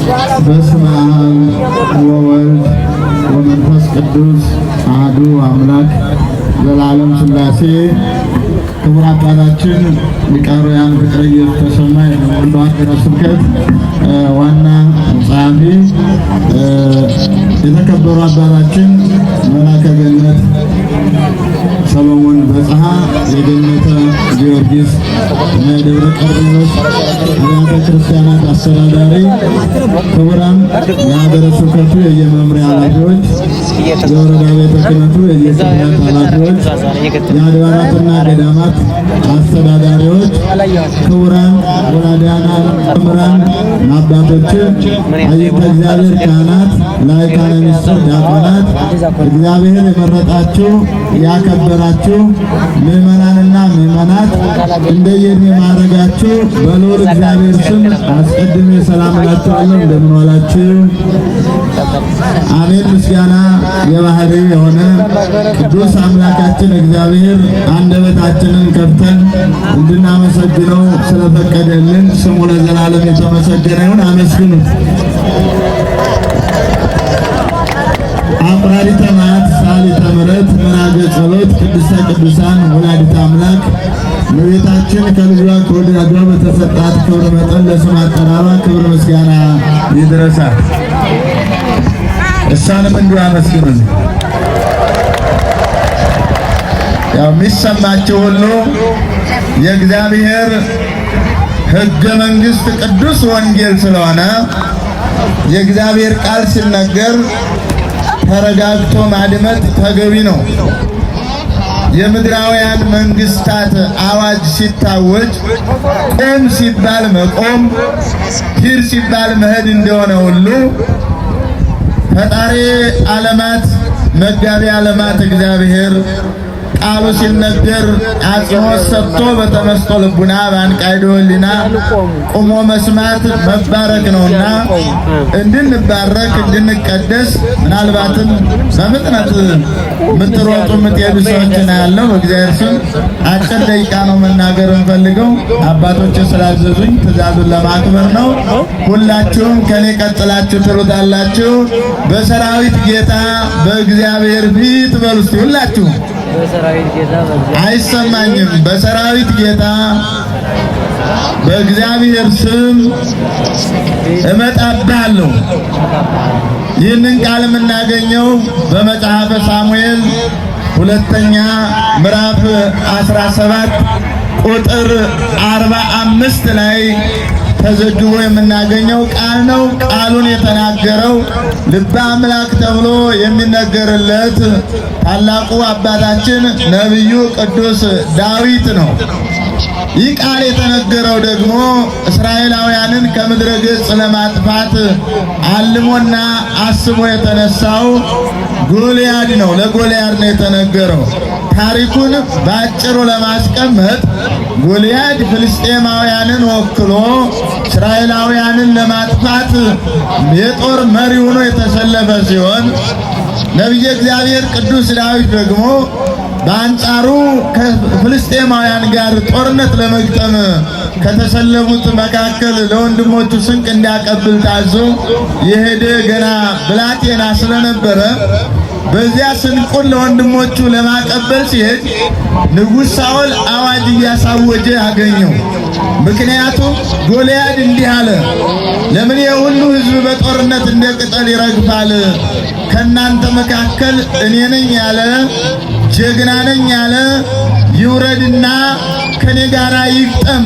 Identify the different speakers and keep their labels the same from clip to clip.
Speaker 1: በስመ አብ ወወልድ ወመንፈስ ቅዱስ አሐዱ አምላክ ዘላለም ሥላሴ። ክቡር አባታችን ሊቀ ኅሩያን ፍቅረ ኢየሱስ ተሰማ የወሎ ሀገረ ስብከት ዋና ጸሐፊ፣ የተከበሩ አባታችን መላከ ገነት ሰሎሞን በጽሐ የገነተ ጊዮርጊስ የደብረ ቀርሜሎስ አብያተ ክርስቲያናት አስተዳዳሪ፣ ክቡራን የሀገረ ስብከቱ የየመምሪያ ኃላፊዎች፣ የወረዳ ቤተ ክህነቱ የየክፍላት ኃላፊዎች፣ የአድባራትና ገዳማት አስተዳዳሪዎች፣ ክቡራን ወላዲያና መምህራን አባቶች፣ አይንተ እግዚአብሔር ካህናት፣ ላይካነ ምስጢር ዲያቆናት፣ እግዚአብሔር የመረጣችሁ ያከበራችሁ ምዕመናንና ምዕመናት እንደየዕድሜ ማዕረጋችሁ በልዑል እግዚአብሔር ስም አስቀድሜ ሰላም እላችኋለሁ። እንደምን ዋላችሁ? አሜን። ምስጋና የባህሪ የሆነ ቅዱስ አምላካችን እግዚአብሔር አንደበታችንን ከፍተን እንድናመሰግነው ስለፈቀደልን ስሙ ለዘላለም የተመሰገነ ይሁን። አመስግኑት። አቁራሪተ መዓት ሰዓሊተ ምሕረት ምዕራገ ጸሎት ቅድስተ ቅዱሳን ወላዲተ አምላክ እመቤታችን ከልጇ ከወዳጇ በተሰጣት ክብር መጠን ለስም አጠራሯ ክብር ምስጋና ይድረሳት። እሷንም እንዲሁ አመስግኑን። ያው የሚሰማችሁ ሁሉ የእግዚአብሔር ሕገ መንግሥት ቅዱስ ወንጌል ስለሆነ የእግዚአብሔር ቃል ሲነገር ተረጋግቶ ማድመጥ ተገቢ ነው። የምድራውያን መንግስታት አዋጅ ሲታወጅ ቆም ሲባል መቆም፣ ሂድ ሲባል መሄድ እንደሆነ ሁሉ ፈጣሪ ዓለማት መጋቢ ዓለማት እግዚአብሔር ቃሉ ሲነገር አጽንዖት ሰጥቶ በተመስጦ ልቡና በአንቃይዶ ሕሊና ቁሞ መስማት መባረክ ነውና እንድንባረክ እንድንቀደስ ምናልባትም በፍጥነት የምትሮጡ የምትሄዱ ሰዎችን ያለው በእግዚአብሔር ስም አጭር ደቂቃ ነው መናገር እንፈልገው። አባቶች ስላዘዙኝ ትእዛዙን ለማክበር ነው። ሁላችሁም ከኔ ቀጥላችሁ ትሉታላችሁ። በሰራዊት ጌታ በእግዚአብሔር ፊት በሉ እስቲ ሁላችሁ። አይሰማኝም። በሰራዊት ጌታ በእግዚአብሔር ስም እመጣብሃለሁ። ይህንን ቃል የምናገኘው በመጽሐፈ ሳሙኤል ሁለተኛ ምዕራፍ 17 ቁጥር 45 ላይ ተዘግቦ የምናገኘው ቃል ነው። ቃሉን የተናገረው ልበ አምላክ ተብሎ የሚነገርለት ታላቁ አባታችን ነቢዩ ቅዱስ ዳዊት ነው። ይህ ቃል የተነገረው ደግሞ እስራኤላውያንን ከምድረ ገጽ ለማጥፋት አልሞና አስቦ የተነሳው ጎልያድ ነው። ለጎልያድ ነው የተነገረው። ታሪኩን በአጭሩ ለማስቀመጥ ጎልያድ ፍልስጤማውያንን ወክሎ እስራኤላውያንን ለማጥፋት የጦር መሪ ሆኖ የተሰለፈ ሲሆን ነቢየ እግዚአብሔር ቅዱስ ዳዊት ደግሞ በአንጻሩ ከፍልስጤማውያን ጋር ጦርነት ለመግጠም ከተሰለፉት መካከል ለወንድሞቹ ስንቅ እንዲያቀብል ታዞ የሄደ ገና ብላቴና ስለነበረ በዚያ ስንቁን ለወንድሞቹ ለማቀበል ሲሄድ ንጉሥ ሳኦል አዋጅ እያሳወጀ አገኘው። ምክንያቱም ጎልያድ እንዲህ አለ፣ ለምን የሁሉ ሕዝብ በጦርነት እንደ ቅጠል ይረግፋል? ከናንተ መካከል እኔ ነኝ ያለ ጀግና ነኝ ያለ ይውረድና ከኔ ጋር ይግጠም።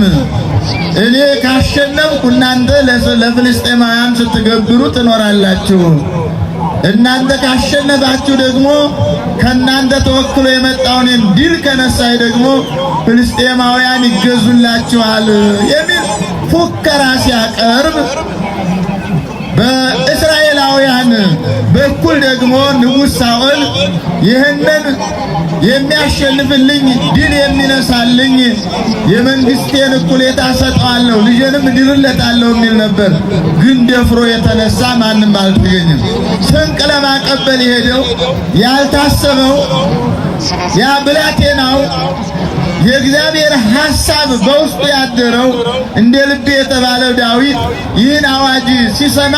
Speaker 1: እኔ ካሸነፍኩ እናንተ ለፍልስጤማውያን ስትገብሩ ትኖራላችሁ። እናንተ ካሸነፋችሁ ደግሞ ከናንተ ተወክሎ የመጣውን ድል ከነሳይ ደግሞ ፍልስጤማውያን ይገዙላችኋል የሚል ፉከራ ሲያቀርብ በእስራኤላውያን በኩል ደግሞ ንጉሥ ሳኦል ይህንን የሚያሸንፍልኝ ድል የሚነሳልኝ የመንግስቴን እኩሌታ ሰጠዋለሁ፣ ልጄንም ድርለታለሁ የሚል ነበር። ግን ደፍሮ የተነሳ ማንም አልተገኘም። ስንቅ ለማቀበል የሄደው ያልታሰበው ያ ብላቴናው የእግዚአብሔር ሐሳብ በውስጡ ያደረው እንደ ልብ የተባለው ዳዊት ይህን አዋጅ ሲሰማ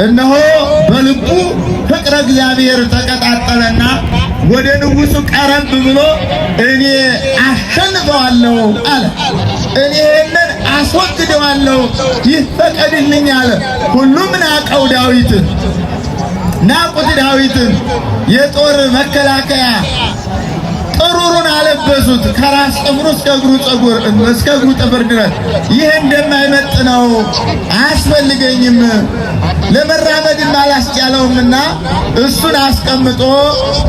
Speaker 1: እነሆ በልቡ ፍቅረ እግዚአብሔር ተቀጣጠለና ወደ ንጉሡ ቀረብ ብሎ እኔ አሸንፈዋለሁ አለ። እኔ ይህንን አስወግደዋለሁ ይፈቀድልኝ አለ። ሁሉም ናቀው ዳዊትን፣ ናቁት ዳዊትን። የጦር መከላከያ ጥሩሩን አለበሱት ከራስ ጥፍሩ እስከ እግሩ ፀጉር እስከ እግሩ ጥፍር ድረስ። ይህ እንደማይመጥነው አያስፈልገኝም ለመራመድም አላስቻለውምና እሱን አስቀምጦ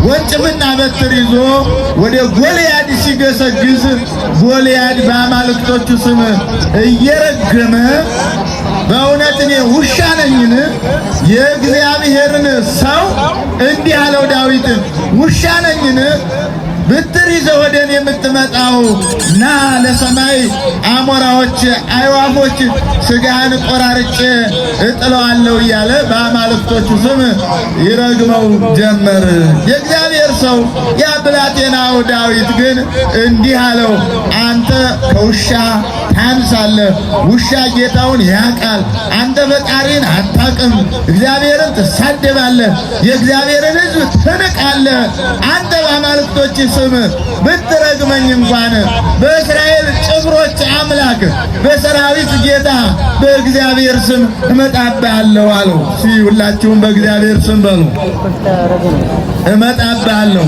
Speaker 1: ወንጭፍና በትር ይዞ ወደ ጎልያድ ሲገሰግስ ጎልያድ በአማልክቶቹ ስም እየረገመ በእውነት እኔ ውሻ ነኝን? የእግዚአብሔርን ሰው እንዲህ አለው ዳዊትን፣ ውሻ ነኝን? ብትር ይዘህ ወደ እኔ የምትመጣው ና ለሰማይ አሞራዎች አይዋፎች ስጋህን ቆራርጬ እጥለዋለሁ እያለ በአማልክቶቹ ስም ይረግመው ጀመር። የእግዚአብሔር ሰው ያ ብላቴናው ዳዊት ግን እንዲህ አለው፣ አንተ ከውሻ ታንሳለህ። ውሻ ጌታውን ያውቃል፣ አንተ ፈጣሪን አታውቅም። እግዚአብሔርን ትሳደባለህ፣ የእግዚአብሔርን ሕዝብ ትንቃለህ። አንተ በአማልክቶች ስም ብትረግመኝ እንኳን በእስራኤል ጭፍሮች አምላክ በሰራዊት ጌታ በእግዚአብሔር ስም እመጣብሃለሁ አለው። ሁላችሁም በእግዚአብሔር ስም በሉ፣ እመጣብሃለሁ።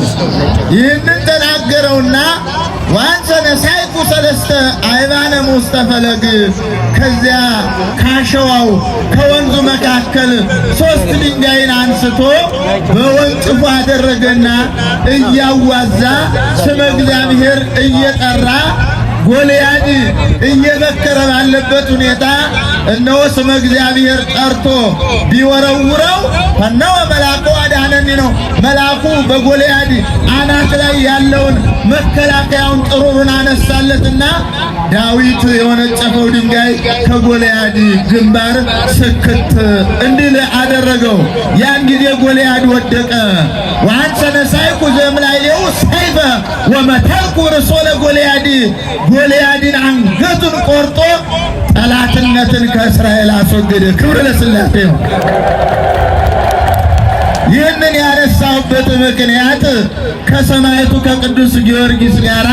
Speaker 1: ይህንን ተናገረውና ዋንሰነ ሳይኩ ሰለስተ አይባነ ውስተ ፈለግ፣ ከዚያ ካሸዋው ከወንዙ መካከል 3 ድንጋይን አንስቶ በወንጭፉ አደረገና እያዋዛ ስመ እግዚአብሔር እየጠራ ጎልያድ እየበከረ ባለበት ሁኔታ እነሆ ስመ እግዚአብሔር ጠርቶ ቢወረውረው ፈነወ መልአኩ አዳነኒ ነው። መልአኩ በጎልያድ አናት ላይ ያለውን መከላከያውን ጥሩሩን አነሳለትና ዳዊት የወነጨፈው ድንጋይ ከጎልያድ ግንባር ስክት እንዲል አደረገው። ያን ጊዜ ጎልያድ ወደቀ። ወአንሰነ ሳይኩ ዘእምላዕሌሁ ሰይፈ ወመተርኩ ርእሶ ለጎልያድ፣ ጎልያድን አንገቱን ቆርጦ ጠላትነትን ከእስራኤል አስወገደ። ክብር ለሥላሴ ነው። ይህንን ያነሳሁበት ምክንያት ከሰማዕቱ ከቅዱስ ጊዮርጊስ ጋር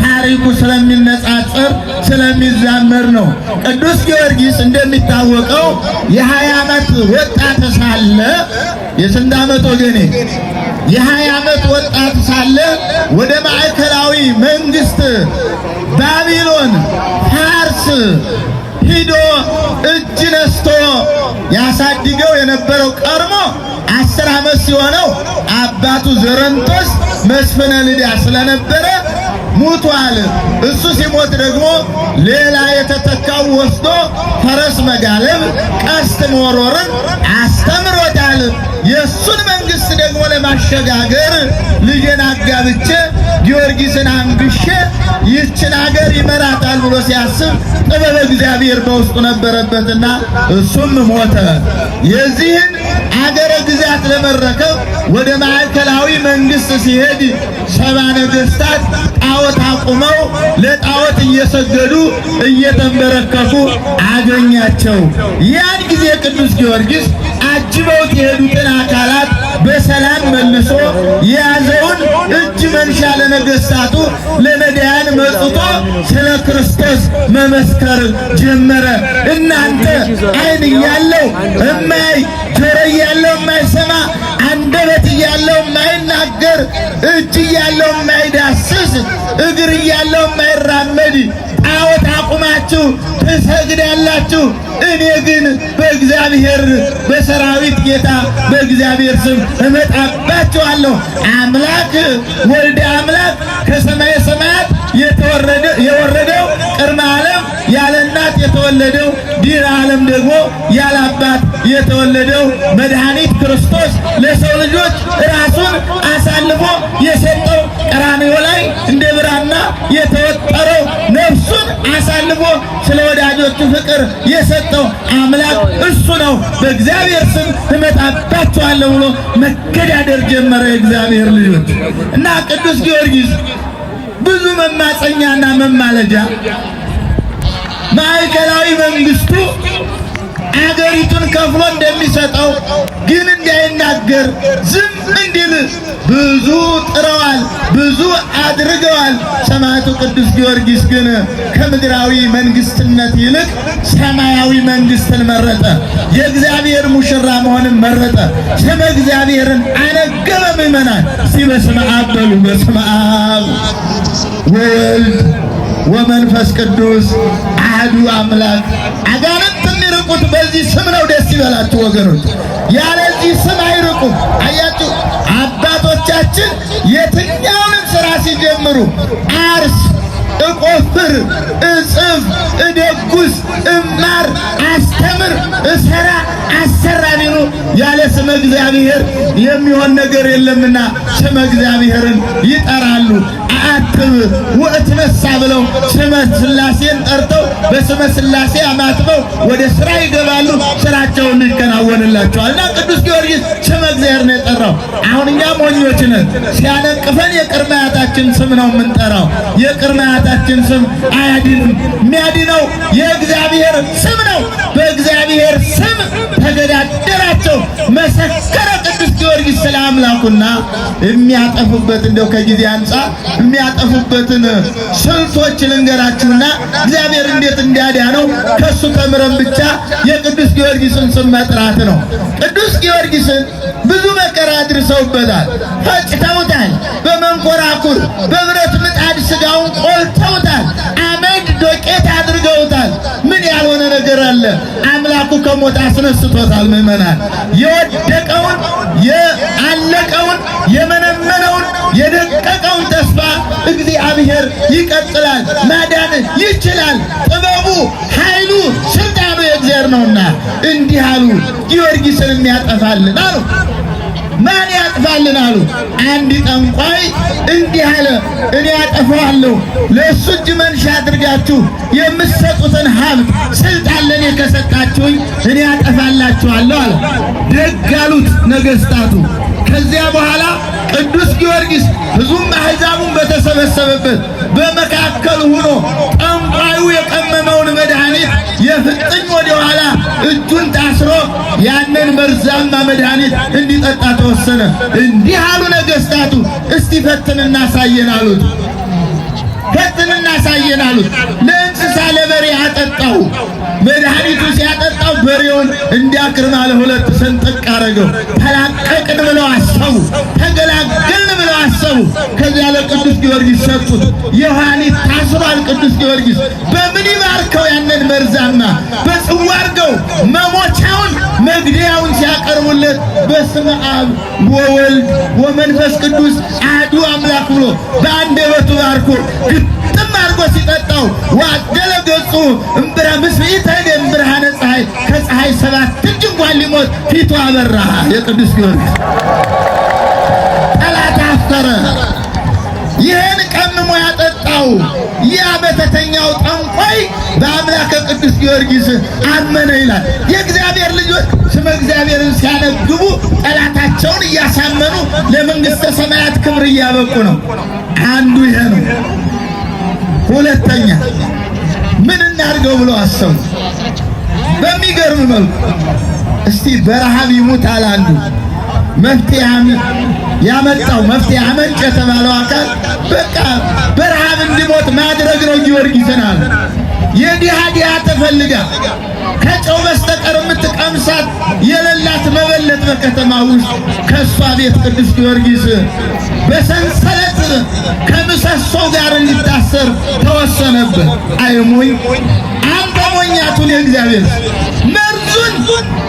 Speaker 1: ታሪኩ ስለሚነጻጸር ስለሚዛመር ነው። ቅዱስ ጊዮርጊስ እንደሚታወቀው የ20 ዓመት ወጣት ሳለ የስንት ዓመት ወገኔ? የ20 ዓመት ወጣት ሳለ ወደ ማዕከላዊ መንግስት ባቢሎን ፋርስ ሂዶ እጅ ነስቶ ያሳድገው የነበረው ቀርሞ 10 ዓመት ሲሆነው አባቱ ዘረንቶስ መስፍነ ልዳ ስለነበረ ሙቷል። እሱ ሲሞት ደግሞ ሌላ የተተካው ወስዶ ፈረስ መጋለብ፣ ቀስት መወርወርን አስተምሮታል። የእሱን መንግስት ደግሞ ለማሸጋገር ልጄን አጋብቼ ጊዮርጊስን አንግሼ ይህችን አገር ይመራታል ብሎ ሲያስብ ጥበበ እግዚአብሔር በውስጡ ነበረበትና እሱም ሞተ። የዚህን አገረ ግዛት ለመረከብ ወደ ማዕከላዊ መንግስት ሲሄድ 70 ነገስታት ጣዖት አቁመው ለጣዖት እየሰገዱ እየተንበረከኩ አገኛቸው። ያን ጊዜ ቅዱስ ጊዮርጊስ አጅበውት የሄዱትን አካላት በሰላም መልሶ የያዘውን እጅ መንሻ ለነገስታቱ ለነዳያን መጥቶ ስለ ክርስቶስ መመስከር ጀመረ። እናንተ ዓይን እያለው እማይ፣ ጆሮ እያለው የማይሰማ፣ አንደበት እያለው የማይናገር፣ እጅ እያለው የማይዳስስ፣ እግር እያለው የማይራመድ ጣዖት አቁማችሁ ትሰግዳላችሁ። እኔ ግን በእግዚአብሔር በሰራዊት ጌታ በእግዚአብሔር ስም እመጣባችኋለሁ። አምላክ ወልደ አምላክ ከሰማየ ሰማያት የወረደው ቅድመ ዓለም ያለ እናት የተወለደው ዲረ ዓለም ደግሞ ያለ አባት የተወለደው መድኃኒት ክርስቶስ ለሰው ልጆች ራሱን አሳልፎ የሰጠው ቀራንዮ ላይ እንደ ብራና የተወጠረው ነፍሱን አሳልፎ ስለ ወዳጆቹ ፍቅር የሰጠው አምላክ እሱ ነው። በእግዚአብሔር ስም እመጣባችኋለሁ ብሎ መገዳደር ጀመረ የእግዚአብሔር ልጆች እና ቅዱስ ጊዮርጊስ ብዙ መማፀኛና መማለጃ ማዕከላዊ መንግስቱ አገሪቱን ከፍሎ እንደሚሰጠው ግን እንዳይናገር ዝም እንዲል ብዙ ጥረዋል፣ ብዙ አድርገዋል። ሰማዕቱ ቅዱስ ጊዮርጊስ ግን ከምድራዊ መንግስትነት ይልቅ ሰማያዊ መንግስትን መረጠ። የእግዚአብሔር ሙሽራ መሆንን መረጠ። ስመ እግዚአብሔርን አነገበ። ምእመናን እስቲ በስመ አብ በሉ። በስመ አብ ወወልድ ወመንፈስ ቅዱስ አሐዱ አምላክ። አጋንንት የሚርቁት በዚህ ስም ነው። ደስ ይበላችሁ ወገኖች፣ ያለዚህ ስም አይርቁም። አያችሁ አባቶቻችን የትኛውንም ስራ ሲጀምሩ አርስ፣ እቆፍር፣ እጽፍ፣ እደጉስ፣ እማር፣ አስተምር፣ እሰራ፣ አሰራ ቢሉ ያለ ስመ እግዚአብሔር የሚሆን ነገር የለምና ስመ እግዚአብሔርን ይጠራሉ። አአትብ ወእትነሳ ብለው ስመ ሥላሴን ጠርተው በስመ ሥላሴ አማትበው ወደ ስራ ይገባሉ። ስራቸውን ይከናወንላቸዋል። እና ቅዱስ ጊዮርጊስ ስመ እግዚአብሔር ነው የጠራው። አሁን እኛ ሞኞች ነን። ሲያነቅፈን የቅድመ አያታችን ስም ነው የምንጠራው። የቅድመ አያታችን ስም አያድንም። የሚያድነው የእግዚአብሔር ስም ነው። በእግዚአብሔር ስም ተገዳደራቸው፣ መሰከረ ቅዱስ ጊዮርጊስ ስለ አምላኩና የሚያጠፉበት እንደው ከጊዜ አንጻር የሚያጠፉበትን ስልቶች ልንገራችሁና እግዚአብሔር እንዴት እንዲያዳነው ከሱ ተምረን ብቻ የቅዱስ ጊዮርጊስን ስም መጥራት ነው። ቅዱስ ጊዮርጊስን ብዙ መከራ አድርሰውበታል፣ ፈጭተውታል። በመንኮራኩር በብረት ምጣድ ስጋውን ቆልተውታል፣ አመድ ዶቄት አድርገውታል። ምን ያልሆነ ነገር አለ? አምላኩ ከሞት አስነስቶታል። ምእመናን የወደቀውን የአለቀውን የመነመነውን የደቀቀውን ተስፋ እግዚአብሔር ይቀጥላል፣ ማዳን ይችላል። ጥበቡ፣ ኃይሉ፣ ስልጣኑ የእግዚአብሔር ነውና እንዲህ አሉ። ጊዮርጊስን የሚያጠፋልን አሉ። ማን ያጥፋልን አሉ። አንድ ጠንቋይ እንዲህ አለ፣ እኔ ያጠፋዋለሁ፣ ለእሱ እጅ መንሻ አድርጋችሁ የምትሰጡትን ሀብት ስልጣን ለእኔ ከሰጣችሁኝ እኔ ያጠፋላችኋለሁ አለ። ደግ አሉት ነገሥታቱ። ከዚያ በኋላ ቅዱስ ጊዮርጊስ ብዙም አሕዛቡን በተሰበሰበበት በመካከል ሆኖ ጠንቋዩ የቀመመውን መድኃኒት የፍጥኝ ወደ ኋላ እጁን ታስሮ ያንን መርዛማ መድኃኒት እንዲጠጣ ተወሰነ። እንዲህ አሉ ነገሥታቱ፣ እስቲ ፈትን እናሳየን አሉት። ፈትን እናሳየን አሉት። ለእንስሳ ለበሬ አጠጣው። መድኃኒቱ ሲያጠጣው በሬውን እንዲያክርም አለ ሁለት ሰንጥቅ አረገው። ተላቀቅን ብለው አሰቡ፣ ተገላገልን ብለው አሰቡ። ከዚያ ለቅዱስ ጊዮርጊስ ሰጡት። የኋሊት ታስሯል። ቅዱስ ጊዮርጊስ በምን ይባርከው? ያንን መርዛማ በጽዋ አድርገው መሞቻውን መግደያውን ሲያቀርቡለት በስመ አብ ወወልድ ወመንፈስ ቅዱስ አሐዱ አምላክ ብሎ በአንደበቱ ባርኮ ግጥም አድርጎ ሲጠጣው ዋደለ ገጹ እምብራ ምስብኢተ ብርሃነ ፀሐይ፣ ከፀሐይ 7 እጅ እንኳን ሊሞት ፊቱ አበራ። የቅዱስ ጊዮርጊስ ጠላት አፈረ። ይህን ቀምሞ ያጠጣው ያ በተተኛው ጠንቋይ በአምላከ ቅዱስ ጊዮርጊስ አመነ ይላል። የእግዚአብሔር ልጆች ስመ እግዚአብሔርን ሲያነግቡ ጠላታቸውን እያሳመኑ ለመንግሥተ ሰማያት ክብር እያበቁ ነው። አንዱ ይሄ ነው። ሁለተኛ ምን እናድርገው ብለው አሰቡ። በሚገርም መልኩ እስቲ በረሃብ ይሙታል አንዱ መፍትሄ ያመጣው መፍትሄ አመንጭ የተባለው አካል በቃ በረሃብ እንዲሞት ማድረግ ነው። ጊዮርጊስን አለ የዲሃ ዲሃ ተፈልጋ ከጨው በስተቀር የምትቀምሳት የሌላት መበለት በከተማ ውስጥ ከእሷ ቤት ቅዱስ ጊዮርጊስ በሰንሰለት ከምሰሶ ጋር እንዲታሰር ተወሰነበት። አይሞኝ አንተ ሞኛቱን የእግዚአብሔር መርዙን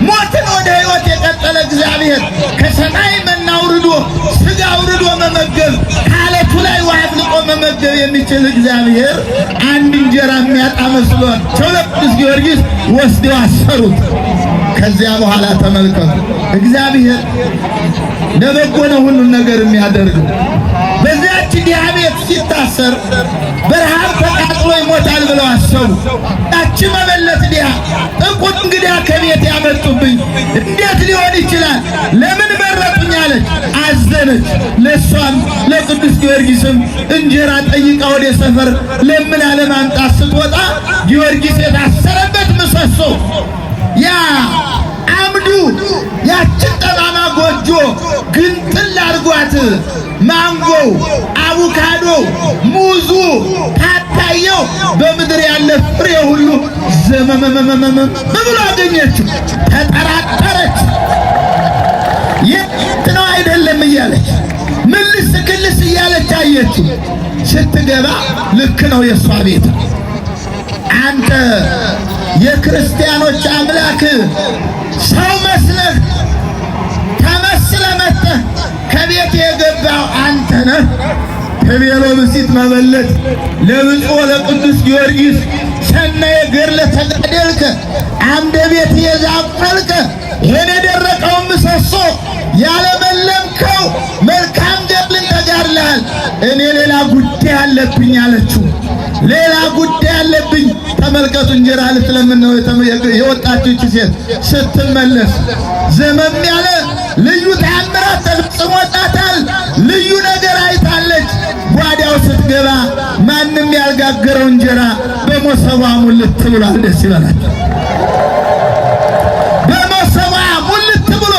Speaker 1: ሞትን ወደ ሕይወት የቀጠለ እግዚአብሔር ከሰማይ መና አውርዶ ስጋ አውርዶ መመገብ ከዓለቱ ላይ ውሃ አፍልቆ መመገብ የሚችል እግዚአብሔር አንድ እንጀራ የሚያጣ መስሏቸው ለቅዱስ ጊዮርጊስ ወስደው አሰሩት። ከዚያ በኋላ ተመልከቱ፣ እግዚአብሔር ለበጎ ነው ሁሉን ነገር የሚያደርገው። በዚያች ዲሃ ቤት ሲታሰር በረሃብ ተቃጥሎ ይሞታል ብለው አሰቡ። ያቺ መበለት ዲሃ ጥቁር እንግዳ ከቤት ያመጡብኝ እንዴት ሊሆን ይችላል? ለምን መረጡኝ አለች። አዘነ አዘነች። ለሷም ለቅዱስ ጊዮርጊስም እንጀራ ጠይቃ ወደ ሰፈር ለምን ለማምጣት ስትወጣ ጊዮርጊስ የታሰረበት ምሰሶ ያ አምዱ ያችን ጠማማ ጎጆ ግንጥል አድርጓት ማንጎው፣ አቮካዶ፣ ሙዙ፣ ፓፓያው በምድር ያለ ፍሬ ሁሉ ዘመመመመመ ብሎ አገኘችው። ተጠራጠረች። የት ነው አይደለም እያለች ምልስ ክልስ እያለች አየችው። ስትገባ ልክ ነው የሷ ቤት። አንተ የክርስቲያኖች አምላክ ሰው መስለህ ተመስለህ መጥተህ ከቤት የገባው አንተ ነህ። ከቤሎ ብሲት መበለት ለብፁዕ ለቅዱስ ጊዮርጊስ ሰናየ ገድለ ተጋደልከ አምደ ቤት የዛፈልከ ይሄን የደረቀውን ምሰሶ ያለመለምከው መልካም ገድልን ተጋድለሃል። እኔ ሌላ ጉዳይ አለብኝ አለችው። ሌላ ጉዳይ አለብኝ። ተመልከቱ፣ እንጀራ ልትለምን ነው የወጣችው እቺ ሴት። ስትመለስ ዘመም ያለ ልዩ ተአምራት ተፈጽሞላታል። ልዩ ነገር አይታለች። ጓዳው ስትገባ ማንም ያልጋገረው እንጀራ በመሶቧ ሙልት ብሏል። ደስ ይበላል። በመሶቧ ሙልት ብሎ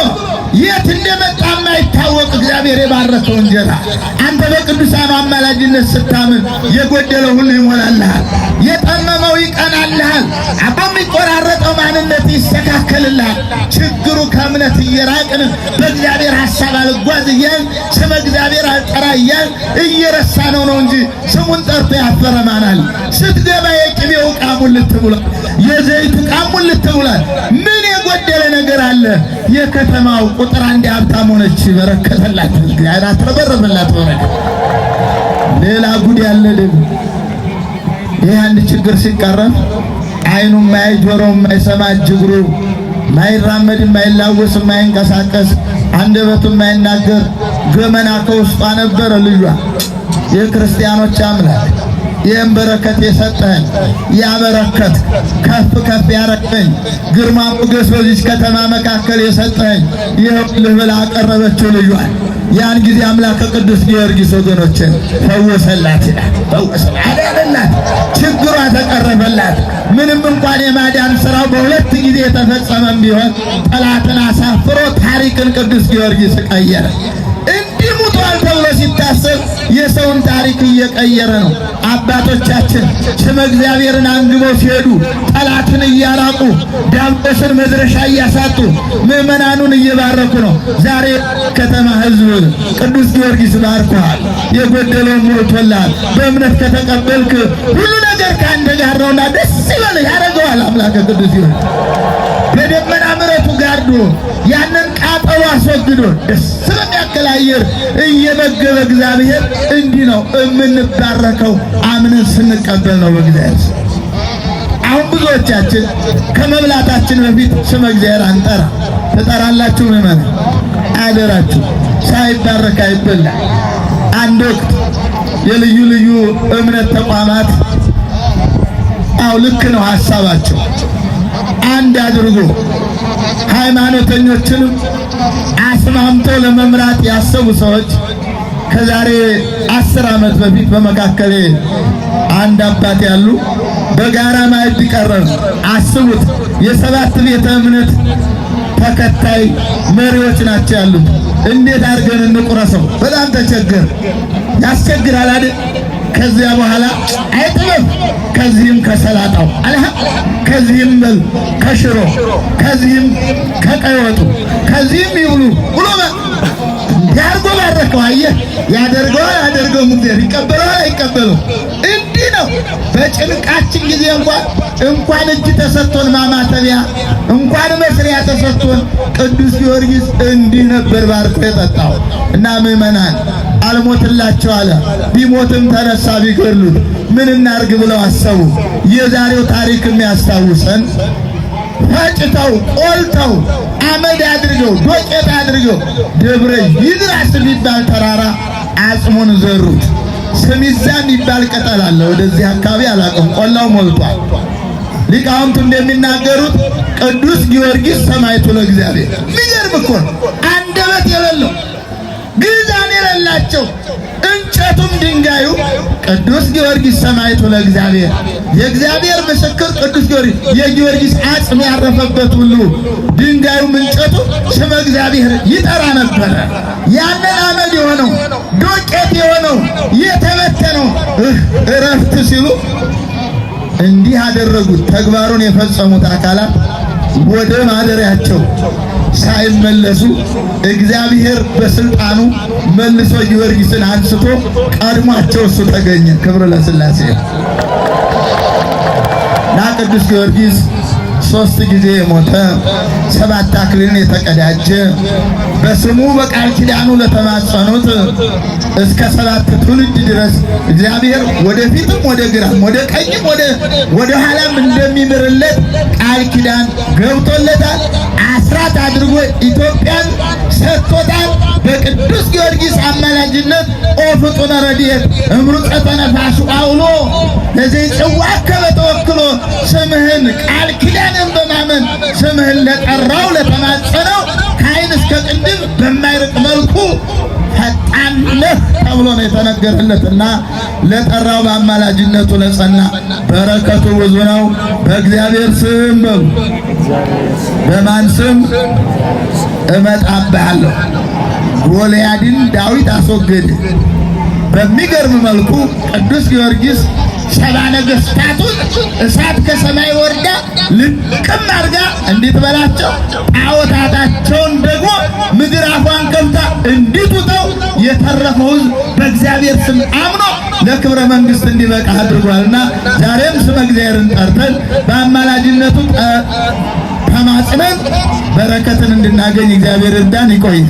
Speaker 1: የት እንደመጣ የማይታወቅ እግዚአብሔር የባረከው እንጀራ። አንተ በቅዱሳኑ አማላጅነት ስታምን የጎደለው ሁሉ ይሞላልሃል፣ የጠመመው ይቀናልሃል፣ የሚቆራረጠው ማንነት ይስተካከልልሃል። ችግሩ ከእምነት እየራቅን በእግዚአብሔር ሐሳብ አልጓዝ እያልን ስመ እግዚአብሔር አልጠራ እያልን እየረሳ ነው እንጂ ስሙን ጠርቶ ያፈረ ማን አለ? ስትገባ የቅቤው ዕቃ ሙልት ብሏል፣ የዘይቱ ዕቃ ሙልት ብሏል። ምን የጎደለ ነገር አለ? የከተማው ቁጥር አንድ ሀብታም ሆነች፣ በረከተላት፣ እግዚአብሔር አትረበረበላት። በረከት ሌላ ጉድ ያለ ደግሞ ይህ አንድ ችግር ሲቀረፍ አይኑ ማይ ጆሮ ማይሰማ እግሩ ማይራመድ ማይላወስ ማይንቀሳቀስ አንደበቱ ማይናገር ገመና ከውስጧ ነበረ ልጇ። የክርስቲያኖች አምላክ ይህን በረከት የሰጠኝ ያበረከት ከፍ ከፍ ያረገኝ ግርማ ሞገስ በዚች ከተማ መካከል የሰጠኝ ይኸውልህ ብላ አቀረበችው ልጇን። ያን ጊዜ አምላከ ቅዱስ ጊዮርጊስ ወገኖችን ፈወሰላት ይላል። ፈወሰላት፣ ችግሯ ተቀረፈላት። ምንም እንኳን የማዳን ስራው በሁለት ጊዜ የተፈጸመም ቢሆን ጠላትን አሳፍሮ ታሪክን ቅዱስ ጊዮርጊስ ቀየረ። እንዲህ ሙቷል ተብሎ ሲታሰብ የሰውን ታሪክ እየቀየረ ነው። አባቶቻችን ስመ እግዚአብሔርን አንግበው ሲሄዱ ጠላትን እያራቁ ዳብቆስን መድረሻ እያሳጡ ምዕመናኑን እየባረኩ ነው። ዛሬ ከተማ ሕዝብ ቅዱስ ጊዮርጊስ ባርኮሃል፣ የጎደለውን ሞልቶልሃል። በእምነት ከተቀበልክ ሁሉ ነገር ከአንተ ጋር ነውና ደስ ይበልህ። ያደርገዋል አምላከ ቅዱስ ጊዮርጊስ በደመና ምሕረቱ ጋርዶ ያንን ቃጠሎ አስወግዶ ደስ በሚያክል አየር እየመገበ እግዚአብሔር። እንዲህ ነው የምንባረከው አምነን ስንቀበል ነው በእግዚአብሔር። አሁን ብዙዎቻችን ከመብላታችን በፊት ስመ እግዚአብሔር አንጠራ። ትጠራላችሁ? ምእመናን አደራችሁ፣ ሳይባረክ አይበላ። አንድ ወቅት የልዩ ልዩ እምነት ተቋማት ልክ ነው ሐሳባቸው አንድ አድርጎ ሃይማኖተኞችንም አስማምተው ለመምራት ያሰቡ ሰዎች ከዛሬ 10 ዓመት በፊት በመካከሌ አንድ አባት ያሉ በጋራ ማዕድ ቀረብ። አስቡት፣ የሰባት ቤተ እምነት ተከታይ መሪዎች ናቸው ያሉት። እንዴት አድርገን እንቁረሰው? በጣም ተቸገር። ያስቸግራል አይደል? ከዚያ በኋላ አይጥልም። ከዚህም ከሰላጣው አለህ፣ ከዚህም ከሽሮ፣ ከዚህም ከቀይ ወጡ፣ ከዚህም ይብሉ ብሎ ያርጎ ባረከው። አየህ፣ ያደርገዋል እግዚአብሔር፣ ይቀበለዋል አይቀበለው። እንዲህ ነው። በጭንቃችን ጊዜ እንኳን እጅ ተሰጥቶን ማማተቢያ እንኳን መስሪያ ተሰጥቶን ቅዱስ ጊዮርጊስ እንዲህ ነበር ባርኮ የጠጣው። እና ምእመናን አልሞትላቸው አለ። ቢሞትም ተነሳ ቢገድሉት ምን እናርግ ብለው አሰቡ። የዛሬው ታሪክ የሚያስታውሰን ፈጭተው ቆልተው አመድ አድርገው ዶቄት አድርገው ደብረ ይድራስ የሚባል ተራራ አጽሙን ዘሩት። ስሚዛ የሚባል ቅጠል አለ። ወደዚህ አካባቢ አላውቅም፣ ቆላው ሞልቷል። ሊቃውንቱ እንደሚናገሩት ቅዱስ ጊዮርጊስ ሰማዕቱ ለእግዚአብሔር። የሚገርም እኮ ነው። አንደበት የሌለው ግዕዝ የሌላቸው እንጨቱም ድንጋዩ ቅዱስ ጊዮርጊስ ሰማዕቱ ለእግዚአብሔር የእግዚአብሔር ምስክር ቅዱስ ጊዮርጊስ የጊዮርጊስ አጽም ያረፈበት ሁሉ ድንጋዩም እንጨቱ ስመ እግዚአብሔር ይጠራ ነበረ። ያንን አመድ የሆነው ዶቄት የሆነው የተበተነው እረፍት ሲሉ እንዲህ አደረጉት። ተግባሩን የፈጸሙት አካላት ወደ ማደሪያቸው ሳይመለሱ እግዚአብሔር በስልጣኑ መልሶ ጊዮርጊስን አንስቶ ቀድሟቸው እሱ ተገኘ። ክብር ለሥላሴ። ና ቅዱስ ጊዮርጊስ 3 ጊዜ የሞተ 7 አክሊልን የተቀዳጀ በስሙ በቃል ኪዳኑ ለተማጸኑት እስከ 7 ትውልድ ድረስ እግዚአብሔር ወደፊትም ወደ ግራም ወደ ቀኝም ወደ ኋላም እንደሚምርለት ቃል ኪዳን ገብቶለታል። አስራት አድርጎ ኢትዮጵያን ሰጥቶታል። በቅዱስ ጊዮርጊስ አማላጅነት ኦፍጡነ ረድኤት እምሩፀተ ነፋሱ አውሎ ለዘይጽዋ ከበተወክሎ ስምህን ቃል ኪዳንን በማመን ስምህን ለጠራው ለተማጸነው ከዓይን እስከ ቅንድብ በማይርቅ መልኩ ፈጣን ነህ ተብሎ ነው የተነገረለትና ለጠራው በአማላጅነቱ ለጸና በረከቱ ብዙ ነው። በእግዚአብሔር ስም በማን ስም እመጣብሃለሁ። ጎልያድን ዳዊት አስወገደ። በሚገርም መልኩ ቅዱስ ጊዮርጊስ 70 ነገሥታቱን እሳት ከሰማይ ወርዳ ልቅም አድርጋ እንድትበላቸው ጣዖታታቸውን ደግሞ ምድር አፏን ከፍታ እንድትውጠው የተረፈው ሕዝብ በእግዚአብሔር ስም አምኖ ለክብረ መንግሥት እንዲበቃ አድርጓልና ዛሬም ስመ እግዚአብሔርን ጠርተን በአማላጅነቱ ተማጽነን በረከትን እንድናገኝ እግዚአብሔር እርዳን። ይቆይ።